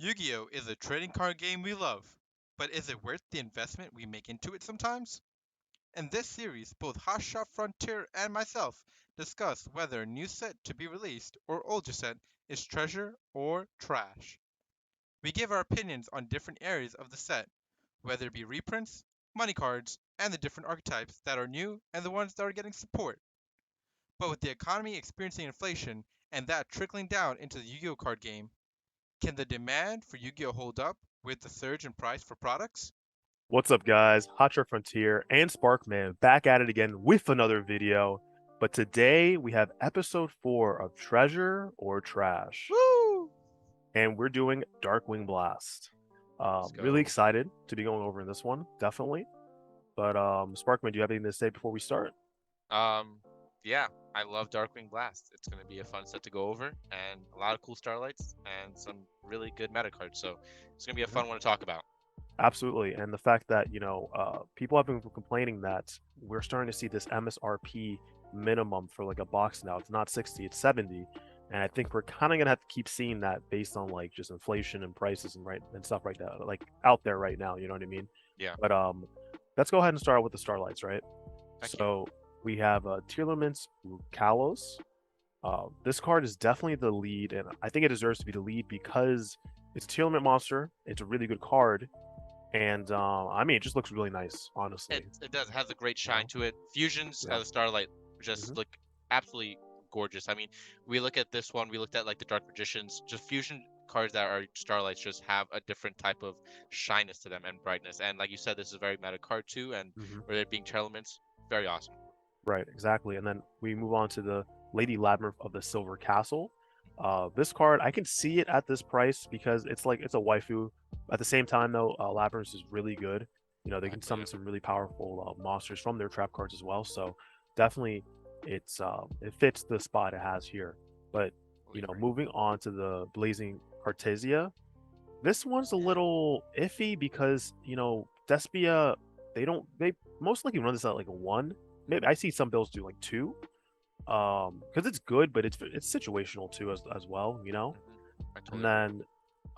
Yu-Gi-Oh! Is a trading card game we love, but is it worth the investment we make into it sometimes? In this series, both Hotshot Frontier and myself discuss whether a new set to be released or older set is treasure or trash. We give our opinions on different areas of the set, whether it be reprints, money cards, and the different archetypes that are new and the ones that are getting support. But with the economy experiencing inflation and that trickling down into the Yu-Gi-Oh card game, can the demand for Yu-Gi-Oh hold up with the surge in price for products? What's up, guys? HOTSHOT Frontier and Sparkman back at it again with another video. But today we have episode 4 of Treasure or Trash, Woo! and we're doing Darkwing Blast. Let's Really go. excited to be going over in this one, definitely. But Sparkman, do you have anything to say before we start? Um, yeah, I love Darkwing Blast. It's gonna be a fun set to go over, and a lot of cool starlights and some really good meta cards. So it's gonna be a Mhm. fun one to talk about. Absolutely, and the fact that people have been complaining that we're starting to see this MSRP minimum for like a box now. It's not 60, it's 70, and I think we're kind of gonna have to keep seeing that based on like just inflation and prices and stuff like that, like out there right now. You know what I mean? Yeah, But let's go ahead and start with the starlights, right? heck yeah. So we have Tearlaments Kalos. This card is definitely the lead, and I think it deserves to be the lead because it's a Tearlament monster. It's a really good card, and I mean, it just looks really nice, honestly. It does. It has a great You shine know? to it. Fusions Yeah. as a starlight just Hmm. look absolutely gorgeous. I mean, we look at this one. We looked at like the Dark Magicians. Just fusion cards that are starlights just have a different type of shyness to them and brightness. And like you said, this is a very meta card too. And Hmm. where it being elements, very awesome. Right, exactly. And then we move on to the Lady Labyrinth of the Silver Castle. This card, I can see it at this price because it's like it's a waifu. At the same time, though, Labyrinth is really good. You know, they can Exactly. summon Yeah. some really powerful monsters from their trap cards as well. So definitely, it fits the spot it has here. But Totally agree. moving on to the Blazing Cartesia, this one's a little iffy because Despia, they most likely run this at like a one. Maybe I see some builds do like two, because it's good, but it's situational too as well, you know. I totally And agree.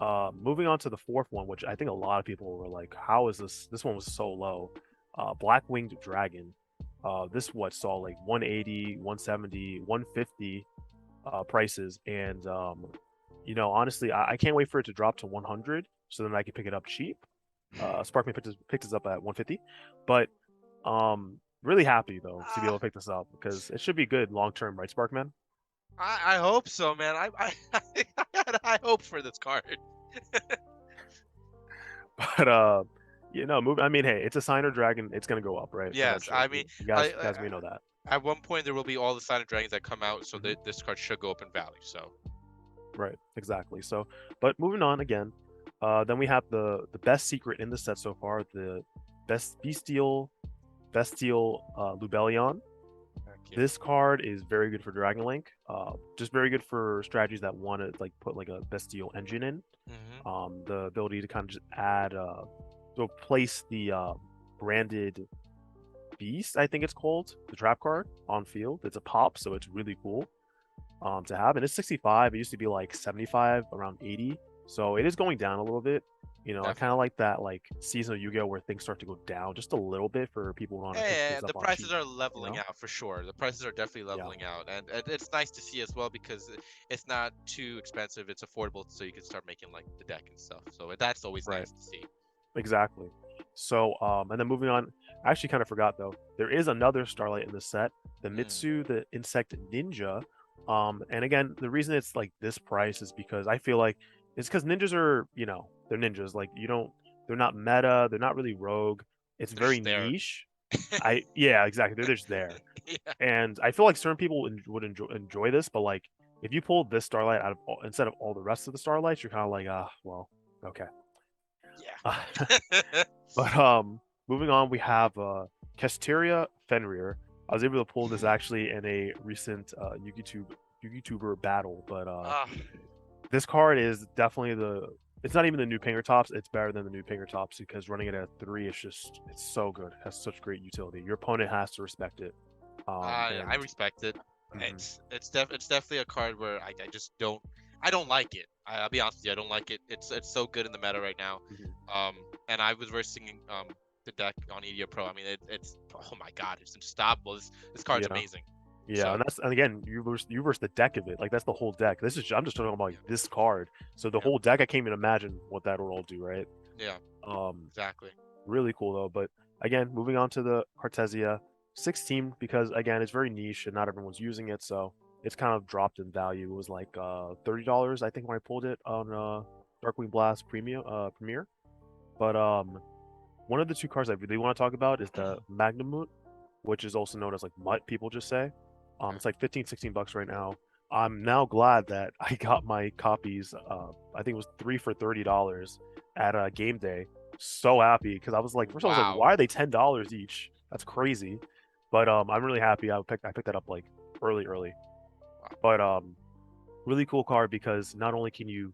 then moving on to the fourth one, which I think a lot of people were like, how is this one was so low? Black Winged Dragon. This what saw like 180, 170, 150 prices, and honestly, I can't wait for it to drop to 100 so then I can pick it up cheap. Sparkman picked this up at 150, but really happy though to be able Ah, to pick this up because it should be good long term, right, Sparkman? I hope so, man. I had high hopes for this card. But move. I mean, hey, it's a signer dragon. It's gonna go up, right? Yes, Eventually. I mean, You I, guys I may know that. at one point there will be all the Silent Dragons that come out, so Hmm. this card should go up in value. So Right, exactly. So, but moving on again, then we have the best secret in the set so far, the bestial Lubellion. heck yeah. This card is very good for Dragon Link. Just very good for strategies that want to like put like a bestial engine in. Hmm. The ability to kind of just add, to place the branded beast, I think it's called, the trap card on field. It's a pop, so it's really cool to have. And it's 65. It used to be like 75, around 80. So it is going down a little bit. I kind of Definitely. like that like seasonal Yu-Gi-Oh where things start to go down just a little bit for people who want to pick Yeah, things up the on prices cheap. are You leveling know? out for sure. The prices are definitely Yeah. leveling out, and it's nice to see as well because it's not too expensive. It's affordable, so you can start making like the deck and stuff. So that's always Right. nice to see. Exactly. So, and then moving on, I actually kind of forgot though. There is another Starlight in the set, the Mm, Mitsu, the Insect Ninja. And again, the reason it's like this price is because I feel like it's because ninjas are, they're ninjas. Like they're not meta, they're not really rogue. It's they're very just there. niche. Yeah, exactly. They're just there, Yeah. and I feel like certain people would enjoy this, but like if you pulled this Starlight out of instead of all the rest of the Starlights, you're kind of like, well, okay. Yeah. But moving on, we have Casteria Fenrir. I was able to pull this actually in a recent YouTuber battle, but Ah, this card is definitely the. It's not even the new Pinger Tops. It's better than the new Pinger Tops because running it at 3 is it's so good. It has such great utility. Your opponent has to respect it. I And respect it. mhm, It's definitely a card where I just don't I don't like it. I'll be honest with you, I don't like it. It's so good in the meta right now. Mhm. Um, and I was versing the deck on EDO Pro. I mean, it's oh my god, it's unstoppable. This card's Yeah. amazing. Yeah, So and again, you verse the deck of it. Like that's the whole deck. I'm just talking about yeah, like this card. So the yeah, whole deck, I can't even imagine what that would all do, right? yeah, Um, exactly. really cool though. But again, moving on to the Cartesia 16 because again, it's very niche and not everyone's using it, so it's kind of dropped in value. It was like $30, I think, when I pulled it on Darkwing Blast Premium Premiere. But one of the two cards I really want to talk about is the Magnamut, which is also known as like Mutt, people just say. Okay. It's like 15, $16 right now. I'm now glad that I got my copies. I think it was three for $30 at game day. So happy because I was like, first I was like, Wow. why are they $10 each? That's crazy. But I'm really happy. I picked that up like early. Wow. But really cool card because not only can you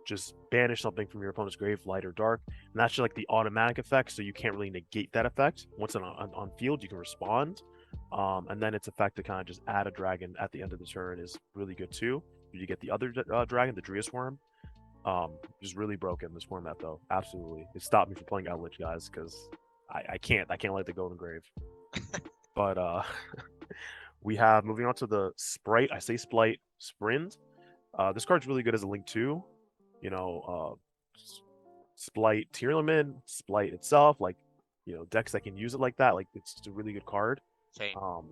just banish something from your opponent's grave, light or dark, and that's just like the automatic effect, so you can't really negate that effect. Once on field, you can respond, and then its effect to kind of just add a dragon at the end of the turn is really good too. You get the other dragon, the Drius Worm, just really broken this format though. Absolutely, it stopped me from playing Outwitch, guys, because I can't let it go in the grave. But we have moving on to the Sprite. I say Sprint. This card's really good as a link too. You know, Splight Tearlaman, Splight itself, like, decks that can use it like that. Like, it's just a really good card. Same. Um,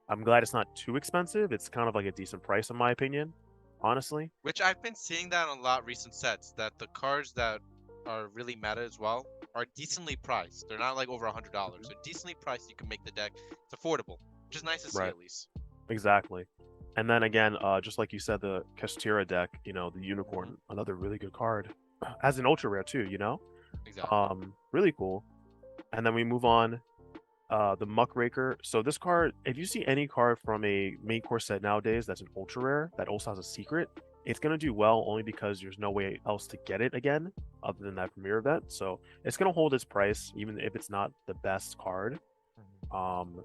I'm glad it's not too expensive. It's kind of like a decent price in my opinion, honestly. Which I've been seeing that on a lot of recent sets, that the cards that are really meta as well are decently priced. They're not like over $100. They're decently priced. You can make the deck. It's affordable, which is nice to see Right. at least. Exactly. And then again, just like you said, the Kastira deck, the Mhm. Unicorn, another really good card. As an ultra rare too, Exactly. really cool. And then we move on. The Muckraker. So this card, if you see any card from a main core set nowadays that's an ultra rare that also has a secret, it's gonna do well only because there's no way else to get it again other than that premiere event. So it's gonna hold its price even if it's not the best card. Mhm.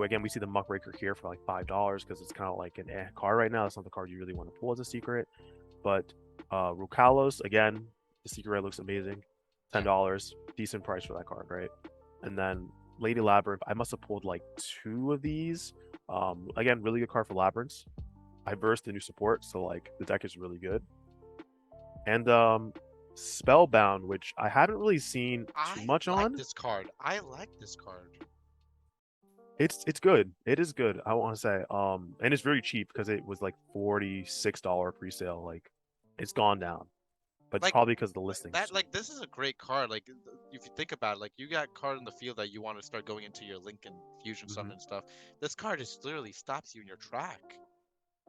Again, we see the Muckraker here for like $5 because it's kind of like an card right now. It's not the card you really want to pull as a secret. But Rukalos, again, the secret red looks amazing. Yeah. $10, decent price for that card, right? And then Lady Labyrinth, I must have pulled like two of these. Again, really good card for Labyrinths. I versed the new support, so like the deck is really good. And Spellbound, which I haven't really seen too I much like on. this card. I like this card. It's good. It is good. I want to say. And it's very cheap because it was like $46 pre-sale. Like, it's gone down, but it's Like probably because the listings. that. Like this is a great card. Like if you think about it, like you got card in the field that you want to start going into your Lincoln fusion Hmm. summon and stuff. This card just literally stops you in your track.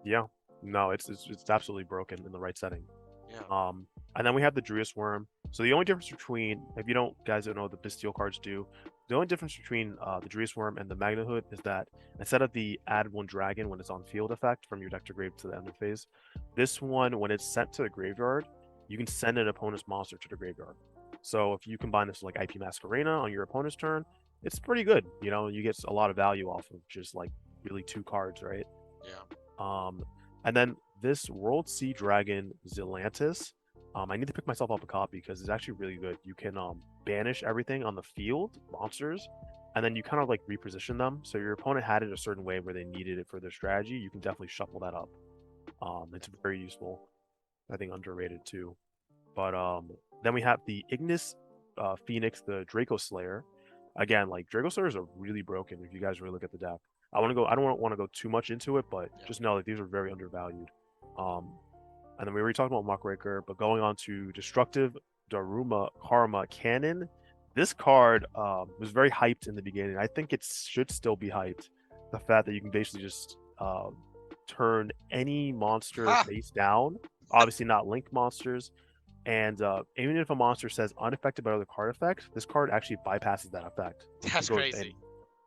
Yeah. No, it's absolutely broken in the right setting. Yeah. Um, and then we have the Drius Worm. So the only difference between, if you don't know what the Bastille cards do, the only difference between the Drius Worm and the Magna Hood is that instead of the add one dragon when it's on field effect from your deck to grave to the end of phase, this one when it's sent to the graveyard, you can send an opponent's monster to the graveyard. So if you combine this with like IP Masquerena on your opponent's turn, it's pretty good. You get a lot of value off of just like really two cards, right? Yeah. And then this World Sea Dragon Zelantis, I need to pick myself up a copy because it's actually really good. You can banish everything on the field, monsters, and then you kind of like reposition them. So your opponent had it a certain way where they needed it for their strategy. You can definitely shuffle that up. It's very useful. I think underrated too. But then we have the Ignis Phoenix, the Draco Slayer. Again, like Draco Slayers are really broken if you guys really look at the deck. I don't want to go too much into it, but Yeah. just know that these are very undervalued. Um, and then we already talked about Muckraker, but going on to Destructive Daruma Karma Cannon. This card was very hyped in the beginning. I think it should still be hyped. The fact that you can basically just turn any monster Ha! face down, obviously not link monsters, and even if a monster says unaffected by other card effects, this card actually bypasses that effect. That's It goes crazy. and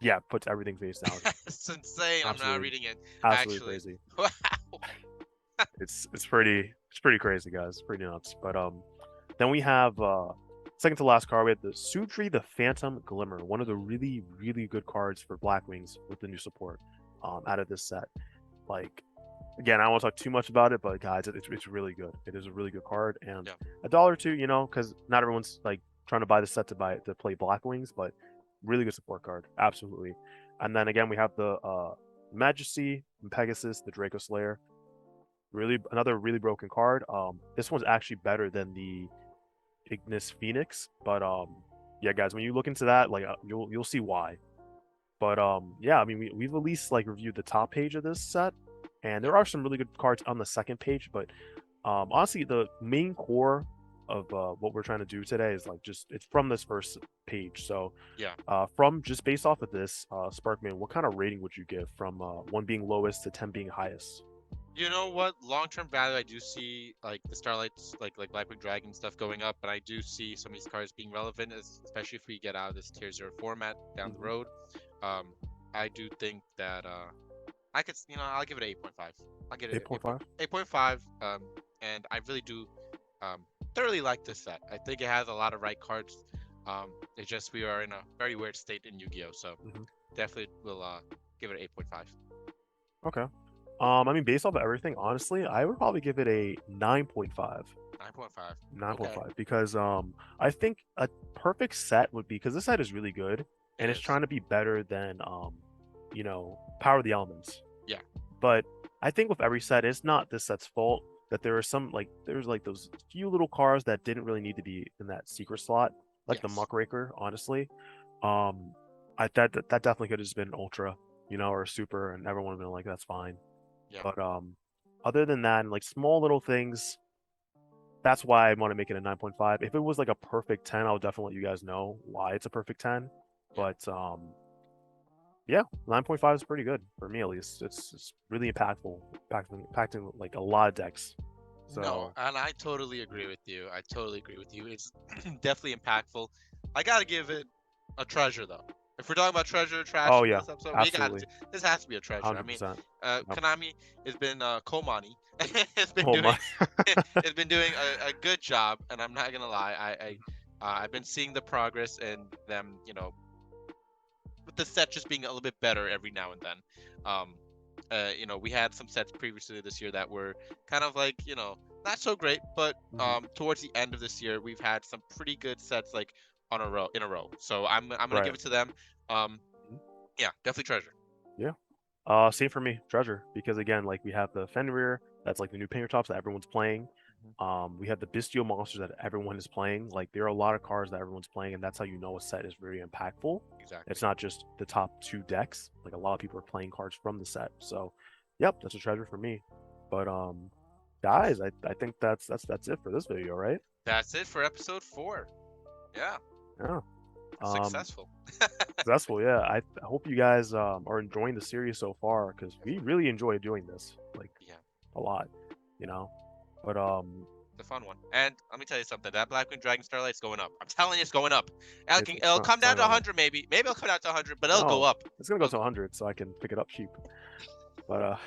yeah, puts everything face down. That's insane. I'm not Absolutely, reading it. absolutely Actually. crazy. Wow. It's pretty crazy, guys. It's pretty nuts. But then we have second to last card. We have the Sutri, the Phantom Glimmer, one of the really really good cards for Blackwings with the new support out of this set. Like again, I don't want to talk too much about it, but guys, it's really good. It is a really good card, and Yeah. a dollar or two, you know, because not everyone's like trying to buy the set to play Black Wings, but really good support card, absolutely. And then again, we have the Majesty and Pegasus, the Draco Slayer. Really, another really broken card. This one's actually better than the Ignis Phoenix, but yeah, guys, when you look into that, like you'll see why. But yeah, I mean, we've at least like reviewed the top page of this set, and there are some really good cards on the second page. But honestly, the main core of what we're trying to do today is like just it's from this first page. So Yeah. from just based off of this, Sparkman, what kind of rating would you give from one being lowest to 10 being highest? You know what? Long-term value, I do see like the Starlights, like Blackwing Dragon stuff going up, but I do see some of these cards being relevant, especially if we get out of this Tier 0 format down the Mhm. road. Um, I do think that I could, I'll give it an 8.5. I'll give it an 8.5. 8.5. And I really do thoroughly like this set. I think it has a lot of right cards. It's just we are in a very weird state in Yu-Gi-Oh, so Mhm. definitely will give it an 8.5. Okay. I mean, based off of everything, honestly, I would probably give it a 9.5. 9.5. Okay. 9.5 because I think a perfect set would be because this set is really good It and it's is. trying to be better than Power of the Elements. Yeah. But I think with every set, it's not this set's fault that there are some like there's like those few little cards that didn't really need to be in that secret slot, like the Yes. Muckraker, honestly. Um that definitely could have just been an ultra, or a super, and everyone would have been like, that's fine. Yeah. But other than that, and like small little things, that's why I want to make it a 9.5. If it was like a perfect 10, I'll definitely let you guys know why it's a perfect 10. Yeah. But yeah, 9.5 is pretty good for me at least. It's really impacting like a lot of decks. No, So and I totally agree with you. I totally agree with you. It's definitely impactful. I gotta give it a treasure though. If we're talking about treasure trash oh in yeah, this episode, we got absolutely, this has to be a treasure. I mean, 100%. Yep. Konami has been Komani has been Oh doing my. has been doing a good job, and I'm not gonna lie. I've been seeing the progress and them, with the set just being a little bit better every now and then. Um, we had some sets previously this year that were kind of like, not so great, but Mhm. towards the end of this year, we've had some pretty good sets like in a row. So I'm gonna Right. give it to them. Um, Mhm. yeah, definitely treasure. Yeah. Same for me, Treasure, because again, like we have the Fenrir, that's like the new painter tops that everyone's playing. Mhm. We have the Bestial monsters that everyone is playing. Like there are a lot of cards that everyone's playing, and that's how you know a set is very impactful. Exactly. It's not just the top two decks. Like a lot of people are playing cards from the set. So, yep, that's a treasure for me. But guys, I think that's it for this video, right? That's it for episode 4. Yeah, Yeah. Um, successful. successful. Yeah. I hope you guys are enjoying the series so far because we really enjoy doing this. Like Yeah, a lot, you know. But the fun one. And let me tell you something. That Blackwing Dragon Starlight's going up. I'm telling you, it's going up. It'll come it's not down to going up. 100 maybe. Maybe it'll come down to 100, but it'll go No, up. it's gonna go to 100, so I can pick it up cheap. But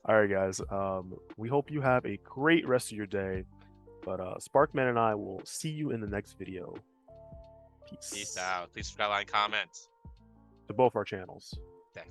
all right, guys. We hope you have a great rest of your day. But Sparkman and I will see you in the next video. Peace Peace out. Please subscribe, like, comment. to both our channels. Thanks.